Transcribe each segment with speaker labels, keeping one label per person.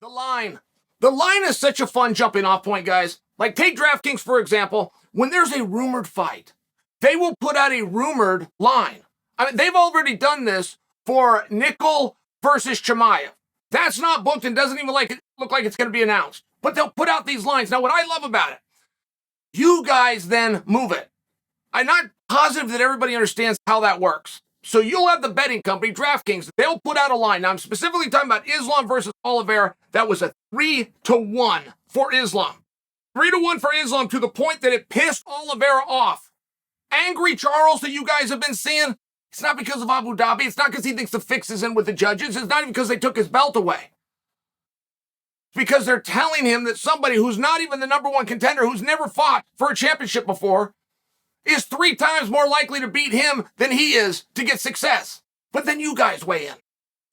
Speaker 1: The line. The line is such a fun jumping off point, guys. Like, take DraftKings, for example. When there's a rumored fight, they will put out a rumored line. I mean, they've already done this for Nickel versus Chimaev. That's not booked and doesn't even look like it's going to be announced. But they'll put out these lines. Now, what I love about it, you guys then move it. I'm not positive that everybody understands how that works. So you'll have the betting company, DraftKings, they'll put out a line. Now, I'm specifically talking about Islam versus Oliveira. That was a 3-1 for Islam. 3-1 for Islam, to the point that it pissed Oliveira off. Angry Charles that you guys have been seeing, it's not because of Abu Dhabi. It's not because he thinks the fix is in with the judges. It's not even because they took his belt away. It's because they're telling him that somebody who's not even the number one contender, who's never fought for a championship before, is 3 times more likely to beat him than he is to get success. But then you guys weigh in.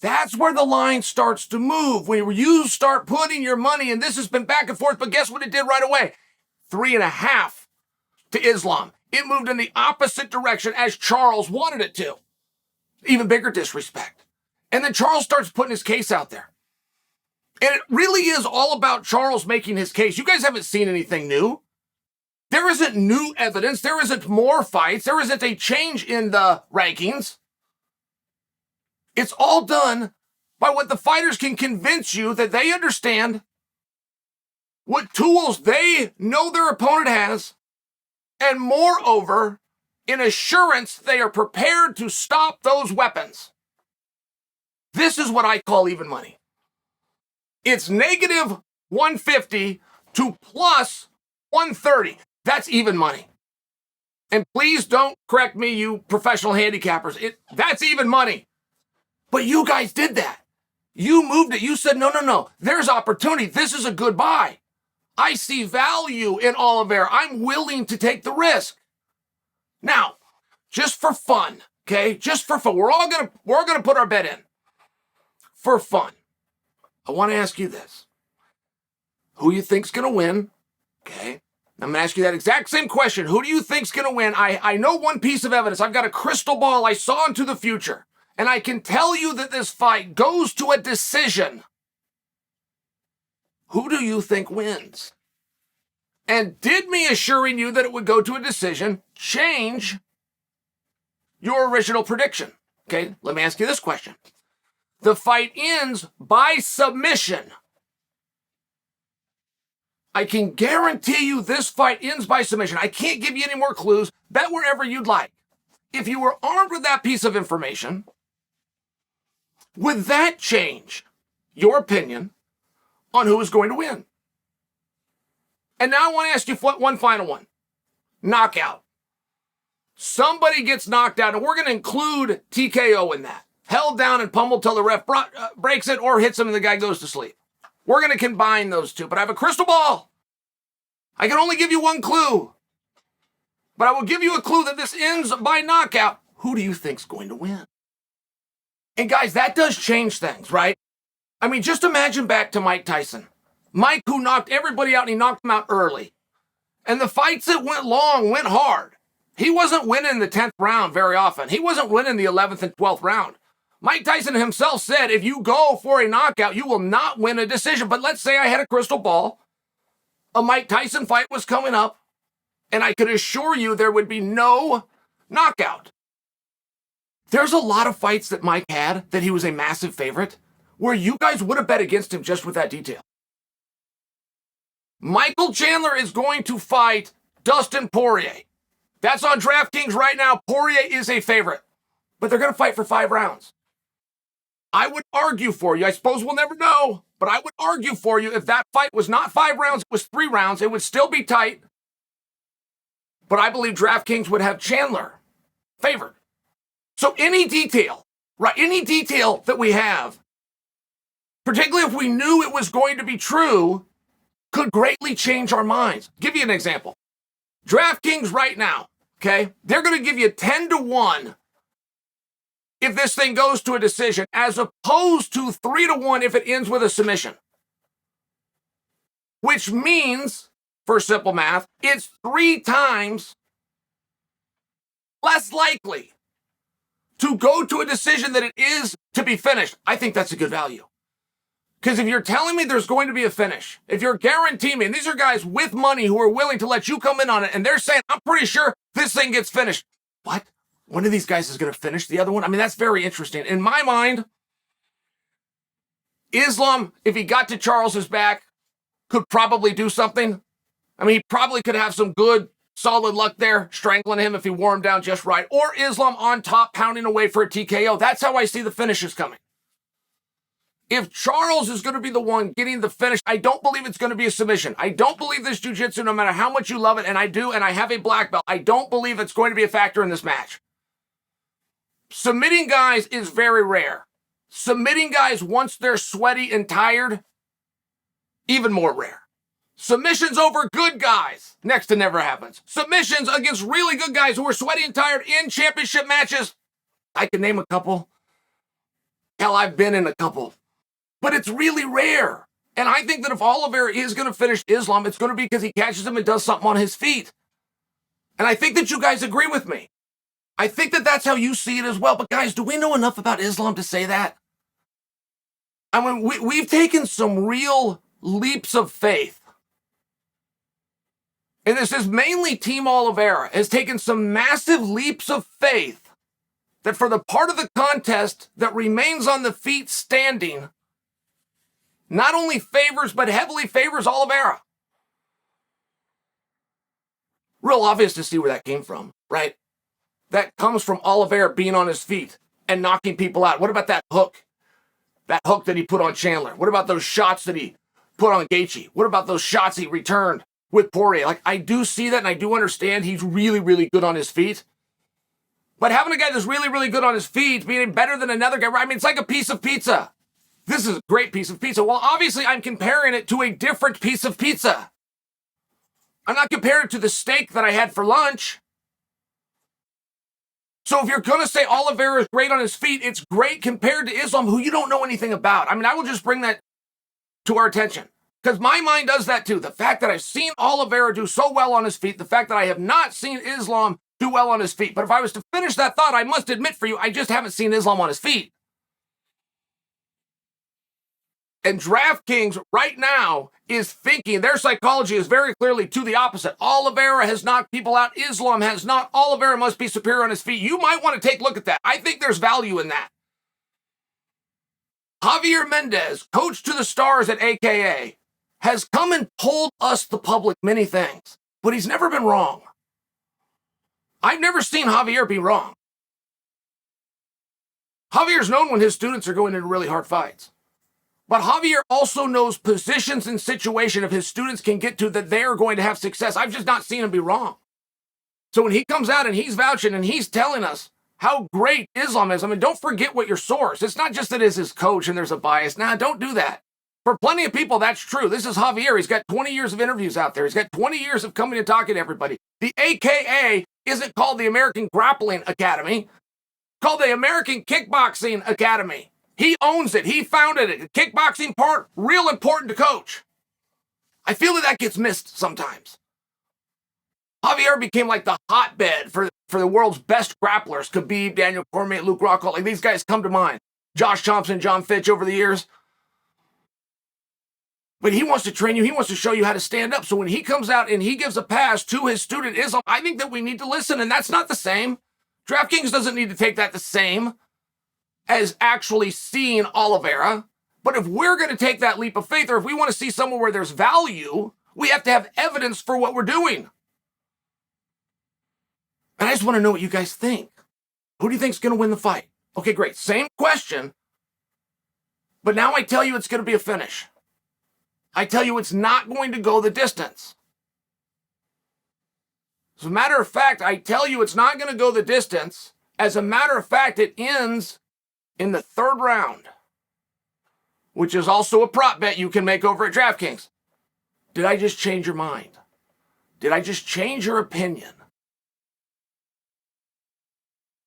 Speaker 1: That's where the line starts to move, where you start putting your money, and this has been back and forth, but guess what it did right away? 3.5 to Islam. It moved in the opposite direction as Charles wanted it to. Even bigger disrespect. And then Charles starts putting his case out there. And it really is all about Charles making his case. You guys haven't seen anything new. There isn't new evidence. There isn't more fights. There isn't a change in the rankings. It's all done by what the fighters can convince you that they understand, what tools they know their opponent has, and moreover, in assurance they are prepared to stop those weapons. This is what I call even money. It's negative 150 to plus 130. That's even money. And please don't correct me, you professional handicappers. That's even money. But you guys did that. You moved it. You said, no. There's opportunity. This is a good buy. I see value in Oliveira. I'm willing to take the risk. Now, just for fun, okay? Just for fun. We're all gonna put our bet in. For fun. I want to ask you this. Who you think's gonna win? Okay. I'm gonna ask you that exact same question. Who do you think's gonna win? I know one piece of evidence. I've got a crystal ball. I saw into the future. And I can tell you that this fight goes to a decision. Who do you think wins? And did me assuring you that it would go to a decision change your original prediction? Okay, let me ask you this question. The fight ends by submission. I can guarantee you this fight ends by submission. I can't give you any more clues. Bet wherever you'd like. If you were armed with that piece of information, would that change your opinion on who is going to win? And now I want to ask you one final one. Knockout. Somebody gets knocked out, and we're going to include TKO in that. Held down and pummeled till the ref breaks it or hits him and the guy goes to sleep. We're going to combine those two, but I have a crystal ball. I can only give you one clue. But I will give you a clue that this ends by knockout. Who do you think's going to win? And guys, that does change things, right? I mean, just imagine back to Mike Tyson. Mike, who knocked everybody out, and he knocked them out early. And the fights that went long, went hard. He wasn't winning the 10th round very often. He wasn't winning the 11th and 12th round. Mike Tyson himself said, if you go for a knockout, you will not win a decision. But let's say I had a crystal ball. A Mike Tyson fight was coming up, and I could assure you there would be no knockout. There's a lot of fights that Mike had that he was a massive favorite where you guys would have bet against him just with that detail. Michael Chandler is going to fight Dustin Poirier. That's on DraftKings right now. Poirier is a favorite, but they're going to fight for 5 rounds. I would argue for you, I suppose we'll never know, but I would argue for you if that fight was not 5 rounds, it was 3 rounds, it would still be tight. But I believe DraftKings would have Chandler favored. So any detail, right, any detail that we have, particularly if we knew it was going to be true, could greatly change our minds. Give you an example. DraftKings right now, okay, they're going to give you 10-1 if this thing goes to a decision, as opposed to 3-1 if it ends with a submission. Which means, for simple math, it's 3 times less likely to go to a decision that it is to be finished. I think that's a good value. Because if you're telling me there's going to be a finish, if you're guaranteeing me, and these are guys with money who are willing to let you come in on it, and they're saying, I'm pretty sure this thing gets finished. What? One of these guys is going to finish the other one? I mean, that's very interesting. In my mind, Islam, if he got to Charles's back, could probably do something. I mean, he probably could have some good, solid luck there, strangling him if he wore him down just right. Or Islam on top, pounding away for a TKO. That's how I see the finishes coming. If Charles is going to be the one getting the finish, I don't believe it's going to be a submission. I don't believe this jiu-jitsu, no matter how much you love it, and I do, and I have a black belt, I don't believe it's going to be a factor in this match. Submitting guys is very rare. Submitting guys once they're sweaty and tired, even more rare. Submissions over good guys, next to never happens. Submissions against really good guys who are sweaty and tired in championship matches, I can name a couple. Hell, I've been in a couple. But it's really rare. And I think that if Oliveira is going to finish Islam, it's going to be because he catches him and does something on his feet. And I think that you guys agree with me. I think that that's how you see it as well. But guys, do we know enough about Islam to say that? I mean, we've taken some real leaps of faith. And this is mainly Team Oliveira has taken some massive leaps of faith that for the part of the contest that remains on the feet standing, not only favors, but heavily favors Oliveira. Real obvious to see where that came from, right? That comes from Oliveira being on his feet and knocking people out. What about that hook? That hook that he put on Chandler? What about those shots that he put on Gaethje? What about those shots he returned with Poirier? Like, I do see that and I do understand he's really, really good on his feet. But having a guy that's really, really good on his feet being better than another guy, right? I mean, it's like a piece of pizza. This is a great piece of pizza. Well, obviously, I'm comparing it to a different piece of pizza. I'm not comparing it to the steak that I had for lunch. So if you're going to say Oliveira is great on his feet, it's great compared to Islam, who you don't know anything about. I mean, I will just bring that to our attention. Because my mind does that too. The fact that I've seen Oliveira do so well on his feet, the fact that I have not seen Islam do well on his feet. But if I was to finish that thought, I must admit for you, I just haven't seen Islam on his feet. And DraftKings right now is thinking, their psychology is very clearly to the opposite. Oliveira has knocked people out. Islam has not. Oliveira must be superior on his feet. You might want to take a look at that. I think there's value in that. Javier Mendez, coach to the stars at AKA, has come and told us, the public, many things, but he's never been wrong. I've never seen Javier be wrong. Javier's known when his students are going into really hard fights. But Javier also knows positions and situation if his students can get to that they are going to have success. I've just not seen him be wrong. So when he comes out and he's vouching and he's telling us how great Islam is, I mean, don't forget what your source. It's not just that it's his coach and there's a bias. Nah, don't do that. For plenty of people, that's true. This is Javier. He's got 20 years of interviews out there. He's got 20 years of coming and talking to everybody. The AKA isn't called the American Grappling Academy. It's called the American Kickboxing Academy. He owns it. He founded it. The kickboxing part, real important to coach. I feel that gets missed sometimes. Javier became like the hotbed for the world's best grapplers. Khabib, Daniel Cormier, Luke Rockhold. Like, these guys come to mind. Josh Thompson, John Fitch over the years. But he wants to train you. He wants to show you how to stand up. So when he comes out and he gives a pass to his student Islam, I think that we need to listen. And that's not the same. DraftKings doesn't need to take that the same as actually seeing Oliveira. But if we're going to take that leap of faith, or if we want to see somewhere where there's value, we have to have evidence for what we're doing. And I just want to know what you guys think. Who do you think is going to win the fight? Okay, great. Same question. But now I tell you it's going to be a finish. I tell you it's not going to go the distance. As a matter of fact, I tell you it's not going to go the distance. As a matter of fact, it ends in the third round, which is also a prop bet you can make over at DraftKings. Did I just change your mind? Did I just change your opinion?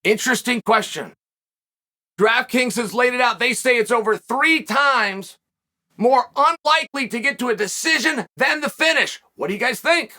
Speaker 1: Interesting question. DraftKings has laid it out. They say it's over 3 times more unlikely to get to a decision than the finish. What do you guys think?